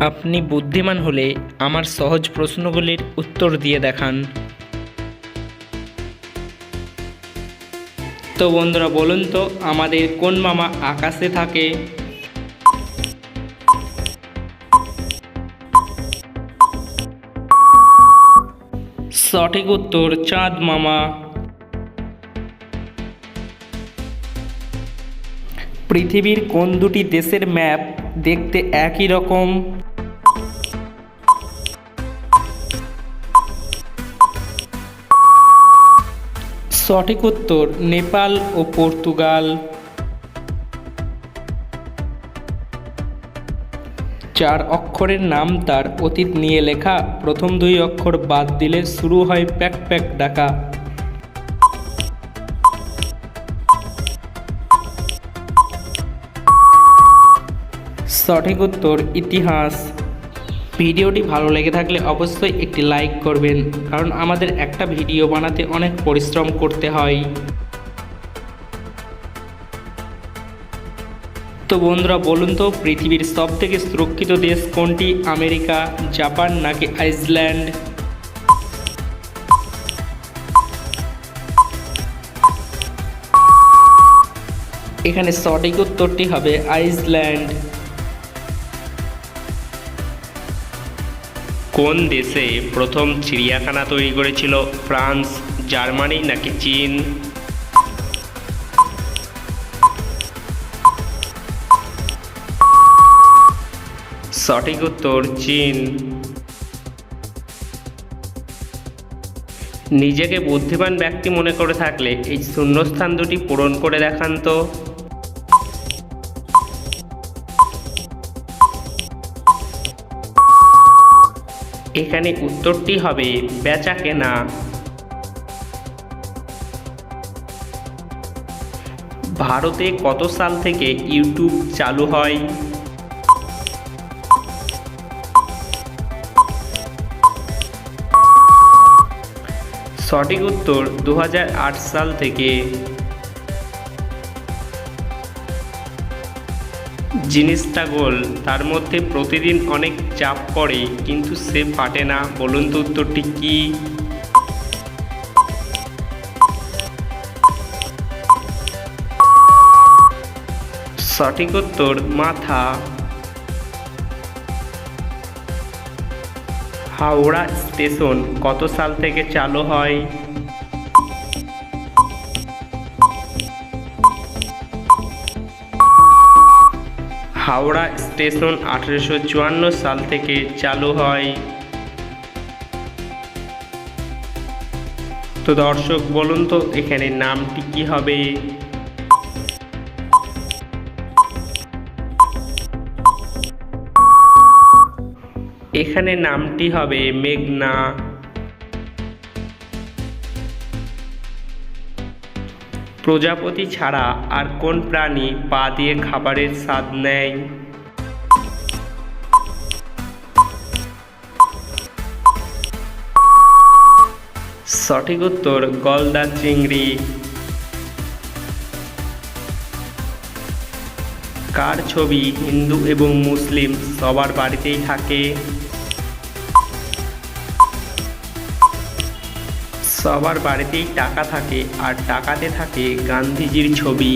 আপনি বুদ্ধিমান হলে আমার সহজ প্রশ্নগুলির উত্তর দিয়ে দেখান। তো বন্ধুরা বলুন তো, আমাদের কোন মামা আকাশে থাকে? সঠিক উত্তর চাঁদ মামা। পৃথিবীর কোন দুটি দেশের ম্যাপ দেখতে একই রকম? সঠিক উত্তর নেপাল ও পর্তুগাল। 4 অক্ষরের নাম তার অতীত নিয়ে লেখা, প্রথম 2 অক্ষর বাদ দিলে শুরু হয় প্যাক প্যাক ডাকা। সঠিক উত্তর ইতিহাস। ভিডিওটি ভালো লেগে থাকলে অবশ্যই একটি লাইক করবেন, কারণ আমাদের একটা ভিডিও বানাতে অনেক পরিশ্রম করতে হয়। তো বন্ধুরা বলুন তো, পৃথিবীর সবথেকে সুরক্ষিত দেশ কোনটি? আমেরিকা, জাপান নাকি আইসল্যান্ড? এখানে সঠিক উত্তরটি হবে আইসল্যান্ড। কোন দেশে প্রথম চিড়িয়াখানা তৈরি করেছিল? ফ্রান্স, জার্মানি নাকি চীন? সঠিক উত্তর চীন। নিজেকে বুদ্ধিমান ব্যক্তি মনে করে থাকলে এই শূন্যস্থান দুটি পূরণ করে দেখান তো। এখানে উত্তরটি হবে বেচা কেনা। ভারতে কত সাল থেকে ইউটিউব চালু হয়? সঠিক উত্তর 2008 সাল থেকে। জিনিসটা গোল, তার মধ্যে প্রতিদিন অনেক চাপ পড়ে কিন্তু সে ফাটে না, বলুন তো উত্তরটি কি? সঠিক উত্তর মাথা। হাওড়া স্টেশন কত সাল থেকে চালু হয়? হাওড়া স্টেশন 1854 সাল থেকে চালু হয়। তো দর্শক বলুন তো, এখানে নামটি কি হবে? এখানে নামটি হবে মেঘনা। প্রজাপতি ছাড়া আর কোন প্রাণী পা দিয়ে খাবারের স্বাদ নেয়? সঠিক উত্তর গলদা চিংড়ি। কার ছবি হিন্দু এবং মুসলিম সবার বাড়িতেই থাকে? সবার বাড়িতেই টাকা থাকে, আর টাকাতে থাকে গান্ধীজির ছবি।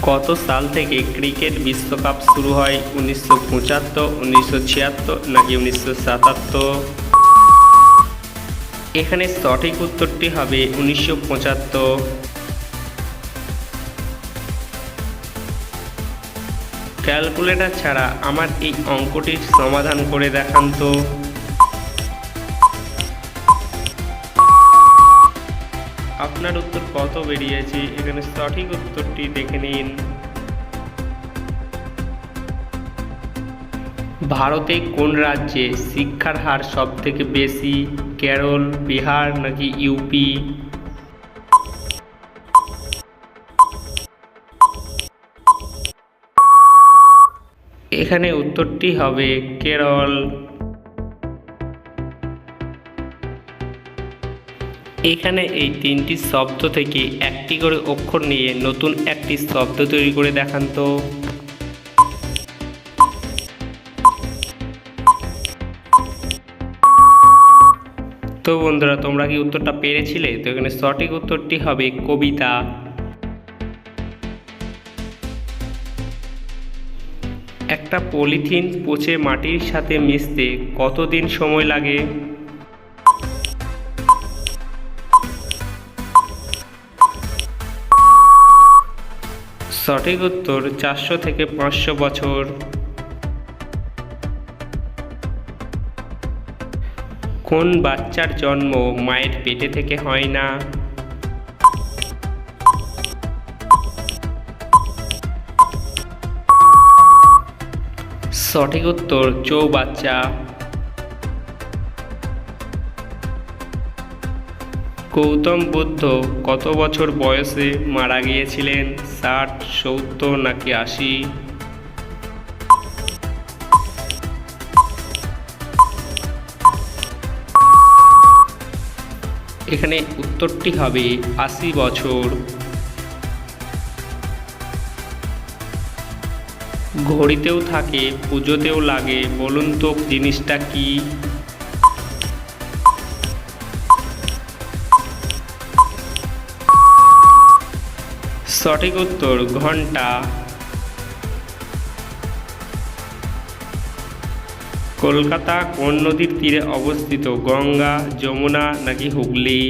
কত সাল থেকে ক্রিকেট বিশ্বকাপ শুরু হয়? 1975, 1976 নাকি 1977? এখানে সঠিক উত্তরটি হবে 1975। ক্যালকুলেটর ছাড়া আমার এই অঙ্কটির সমাধান করে দেখান তো। আপনার উত্তর কত বেরিয়েছে? এখানে সঠিক উত্তরটি দেখে নিন। ভারতে কোন রাজ্যে শিক্ষার হার সব থেকে বেশি? কেরল, বিহার নাকি ইউপি? এখানে উত্তরটি হবে কেরল। এখানে এই তিনটি শব্দ থেকে একটি করে অক্ষর নিয়ে নতুন একটি শব্দ তৈরি করে দেখান তো। তো বন্ধুরা, তোমরা কি উত্তরটা পেরেছিলে? তো এখানে সঠিক উত্তরটি হবে কবিতা। একটা পলিথিন পচে মাটির সাথে মিশতে কতদিন সময় লাগে? সঠিক উত্তর 400 থেকে 500 বছর। কোন বাচ্চার জন্ম মায়ের পেটে থেকে হয় না? সঠিক উত্তর চৌবাচ্চা। গৌতম বুদ্ধ কত বছর বয়সে মারা গিয়েছিলেন? 60, 70 নাকি 80? এখানে উত্তরটি হবে 80 বছর। ঘড়িতেও থাকে, পুজোতেও লাগে, বলুন তো জিনিসটা কি? সঠিক উত্তর ঘন্টা। কলকাতা কোন নদীর তীরে অবস্থিত? গঙ্গা, যমুনা নাকি হুগলি?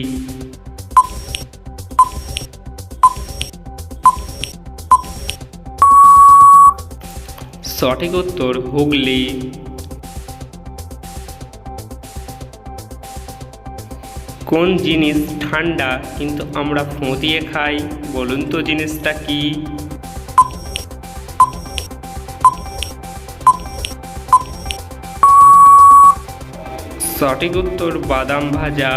সঠিক উত্তর হুগলি। কোন জিনিস ঠান্ডা কিন্তু আমরা ফোঁ দিয়ে খাই? বলুন তো জিনিসটা কি? সঠিক উত্তর বাদাম ভাজা।